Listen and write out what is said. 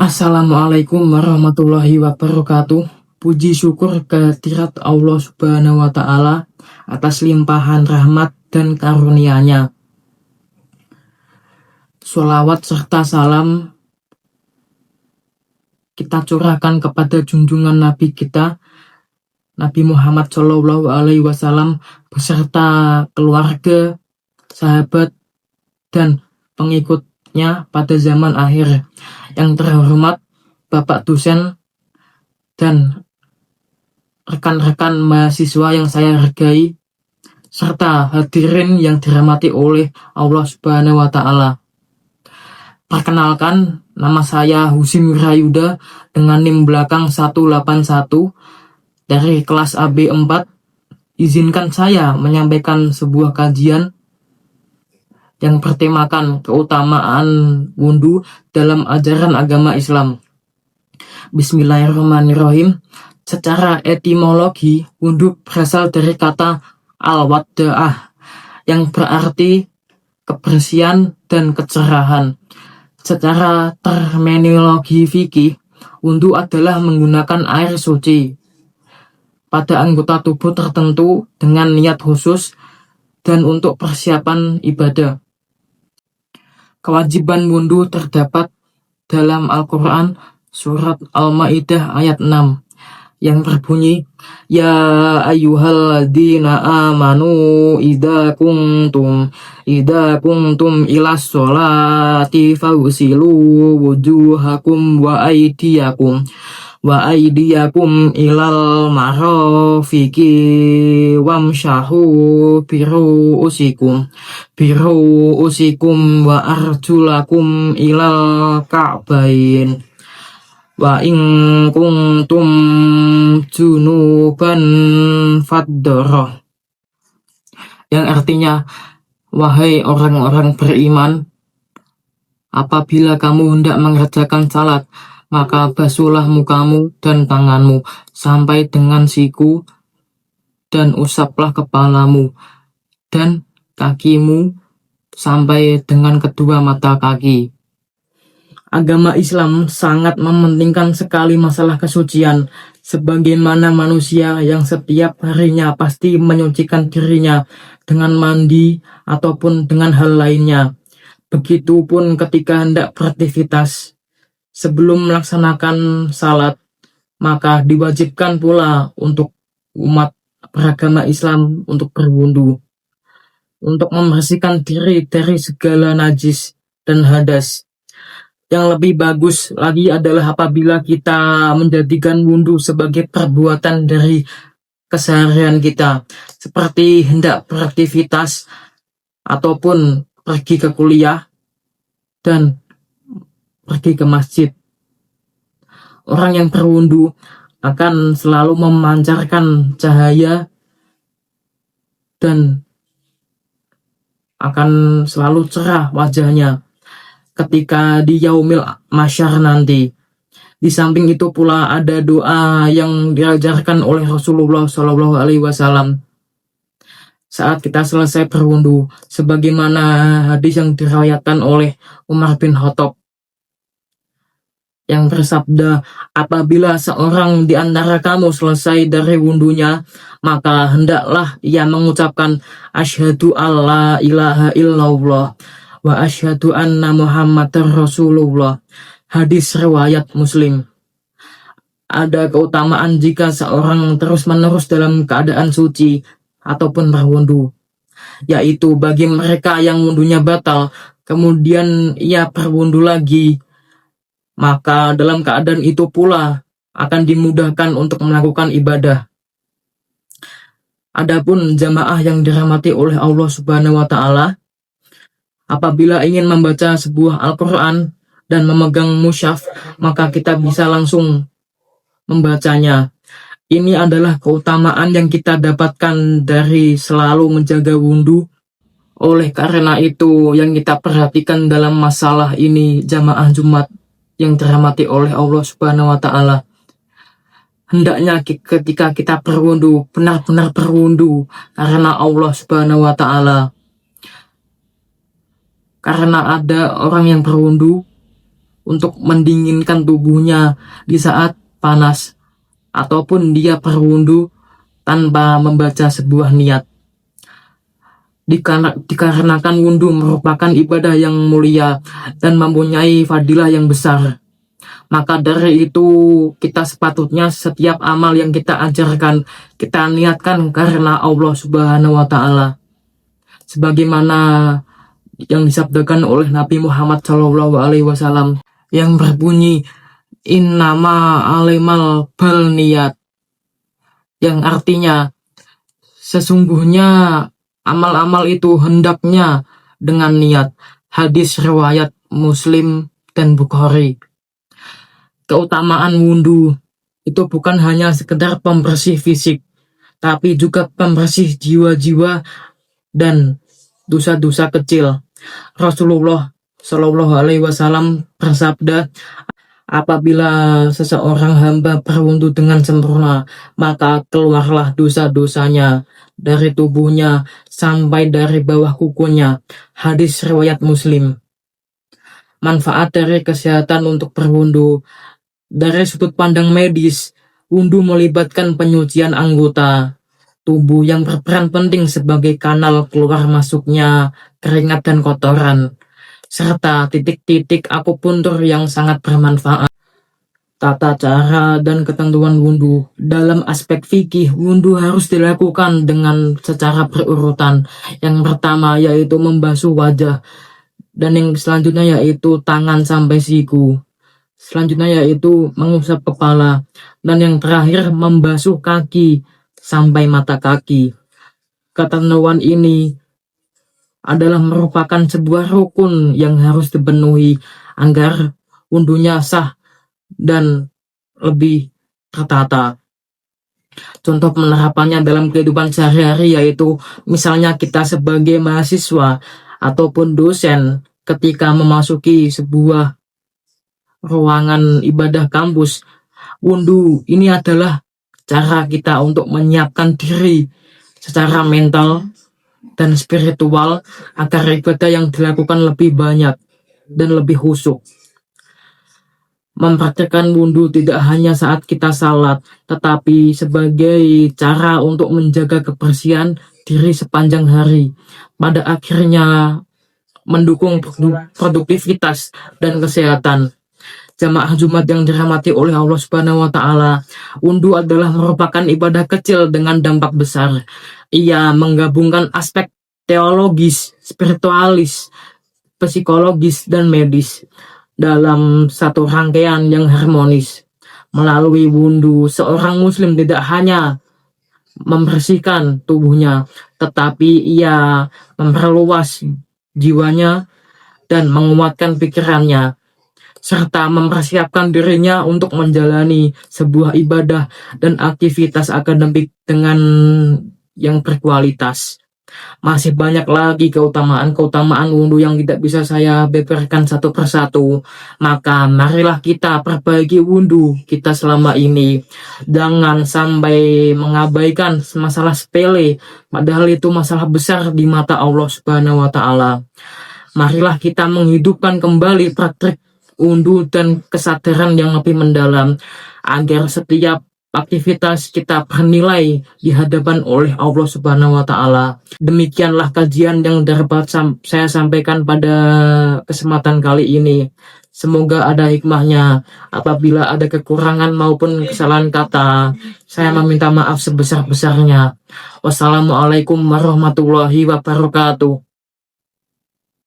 Assalamualaikum warahmatullahi wabarakatuh. Puji syukur kehadirat Allah Subhanahu wa Ta'ala atas limpahan rahmat dan karunia-Nya. Sholawat serta salam kita curahkan kepada junjungan Nabi kita, Nabi Muhammad SAW, beserta keluarga, sahabat, dan pengikutnya pada zaman akhir. Yang terhormat Bapak dosen dan rekan-rekan mahasiswa yang saya hargai, serta hadirin yang dirahmati oleh Allah Subhanahu wa Ta'ala. Perkenalkan, nama saya Husim Wirayuda dengan NIM belakang 181 dari kelas AB 4. Izinkan saya menyampaikan sebuah kajian yang bertemakan keutamaan wudhu dalam ajaran agama Islam. Bismillahirrahmanirrahim. Secara etimologi, wudhu berasal dari kata al-wadda'ah yang berarti kebersihan dan kecerahan. Secara terminologi fikih, wudhu adalah menggunakan air suci pada anggota tubuh tertentu dengan niat khusus dan untuk persiapan ibadah. Kewajiban wudhu terdapat dalam Al-Quran surat Al-Ma'idah ayat 6 yang berbunyi, Ya ayyuhalladzina amanu idza kuntum ilas sholati fawsilu wujuhakum wa aydiyakum ilal marafiqi wamshahu biru'usikum wa arjulakum ilal ka'bain wa in kuntum junuban faddoroh, yang artinya, wahai orang-orang beriman, apabila kamu hendak mengerjakan salat, maka basuhlah mukamu dan tanganmu sampai dengan siku, dan usaplah kepalamu dan kakimu sampai dengan kedua mata kaki. Agama Islam sangat mementingkan sekali masalah kesucian, sebagaimana manusia yang setiap harinya pasti menyucikan dirinya dengan mandi ataupun dengan hal lainnya. Begitupun ketika hendak beraktivitas. Sebelum melaksanakan salat, maka diwajibkan pula untuk umat beragama Islam untuk berwudu, untuk membersihkan diri dari segala najis dan hadas. Yang lebih bagus lagi adalah apabila kita menjadikan wudu sebagai perbuatan dari keseharian kita, seperti hendak beraktivitas ataupun pergi ke kuliah dan pergi ke masjid. Orang yang berwudu akan selalu memancarkan cahaya dan akan selalu cerah wajahnya ketika di yaumil masyar nanti. Di samping itu pula ada doa yang diajarkan oleh Rasulullah SAW saat kita selesai berwudu, sebagaimana hadis yang diriwayatkan oleh Umar bin Khattab yang bersabda, apabila seorang di antara kamu selesai dari wudunya, maka hendaklah ia mengucapkan asyhadu alla ilaha illallah wa asyhadu anna Muhammadar Rasulullah. Hadis riwayat Muslim. Ada keutamaan jika seorang terus-menerus dalam keadaan suci ataupun berwudu, yaitu bagi mereka yang wudunya batal, kemudian ia berwudu lagi, maka dalam keadaan itu pula akan dimudahkan untuk melakukan ibadah. Adapun jamaah yang dirahmati oleh Allah Subhanahu wa Ta'ala, apabila ingin membaca sebuah Al-Quran dan memegang mushaf, maka kita bisa langsung membacanya. Ini adalah keutamaan yang kita dapatkan dari selalu menjaga wudu. Oleh karena itu, yang kita perhatikan dalam masalah ini, jamaah Jumat yang dirahmati oleh Allah Subhanahu wa Ta'ala, hendaknya ketika kita berwudu, benar-benar berwudu karena Allah Subhanahu wa Ta'ala. Karena ada orang yang berwudu untuk mendinginkan tubuhnya di saat panas, ataupun dia berwudu tanpa membaca sebuah niat. Dikarenakan wudhu merupakan ibadah yang mulia dan mempunyai fadilah yang besar, maka dari itu kita sepatutnya setiap amal yang kita ajarkan kita niatkan karena Allah Subhanahu wa Ta'ala, sebagaimana yang disabdakan oleh Nabi Muhammad SAW yang berbunyi innama alimal bal niat, yang artinya sesungguhnya amal-amal itu hendaknya dengan niat. Hadis riwayat Muslim dan Bukhari. Keutamaan wudhu itu bukan hanya sekedar pembersih fisik, tapi juga pembersih jiwa-jiwa dan dosa-dosa kecil. Rasulullah Shallallahu Alaihi Wasallam bersabda, apabila seseorang hamba berwudu dengan sempurna, maka keluarlah dosa-dosanya dari tubuhnya sampai dari bawah kukunya. Hadis riwayat Muslim. Manfaat dari kesehatan untuk berwudu. Dari sudut pandang medis, wudu melibatkan penyucian anggota tubuh yang berperan penting sebagai kanal keluar masuknya keringat dan kotoran, serta titik-titik akupuntur yang sangat bermanfaat. Tata cara dan ketentuan wudhu. Dalam aspek fikih, wudhu harus dilakukan dengan secara berurutan. Yang pertama yaitu membasuh wajah, dan yang selanjutnya yaitu tangan sampai siku. Selanjutnya yaitu mengusap kepala, dan yang terakhir membasuh kaki sampai mata kaki. Ketentuan ini adalah merupakan sebuah rukun yang harus dipenuhi agar wudhunya sah dan lebih tertata. Contoh penerapannya dalam kehidupan sehari-hari yaitu misalnya kita sebagai mahasiswa ataupun dosen ketika memasuki sebuah ruangan ibadah kampus, wudhu ini adalah cara kita untuk menyiapkan diri secara mental dan spiritual agar ibadah yang dilakukan lebih banyak dan lebih khusyuk. Mempraktikkan wudhu tidak hanya saat kita salat, tetapi sebagai cara untuk menjaga kebersihan diri sepanjang hari. Pada akhirnya mendukung produktivitas dan kesehatan. Jamaah Jumat yang dirahmati oleh Allah Subhanahu wa Ta'ala, wudhu adalah merupakan ibadah kecil dengan dampak besar. Ia menggabungkan aspek teologis, spiritualis, psikologis, dan medis dalam satu rangkaian yang harmonis. Melalui wudhu, seorang muslim tidak hanya membersihkan tubuhnya, tetapi ia memperluas jiwanya dan menguatkan pikirannya, serta mempersiapkan dirinya untuk menjalani sebuah ibadah dan aktivitas akademik dengan yang berkualitas. Masih banyak lagi keutamaan wudhu yang tidak bisa saya beberkan satu persatu. Maka marilah kita perbaiki wudhu kita selama ini. Jangan sampai mengabaikan masalah sepele, padahal itu masalah besar di mata Allah Subhanahu wa Ta'ala. Marilah kita menghidupkan kembali praktik wudhu dan kesadaran yang lebih mendalam agar setiap aktivitas kita bernilai di hadapan oleh Allah Subhanahu wa Ta'ala. Demikianlah kajian yang dapat saya sampaikan pada kesempatan kali ini. Semoga ada hikmahnya. Apabila ada kekurangan maupun kesalahan kata, saya meminta maaf sebesar-besarnya. Wassalamualaikum warahmatullahi wabarakatuh.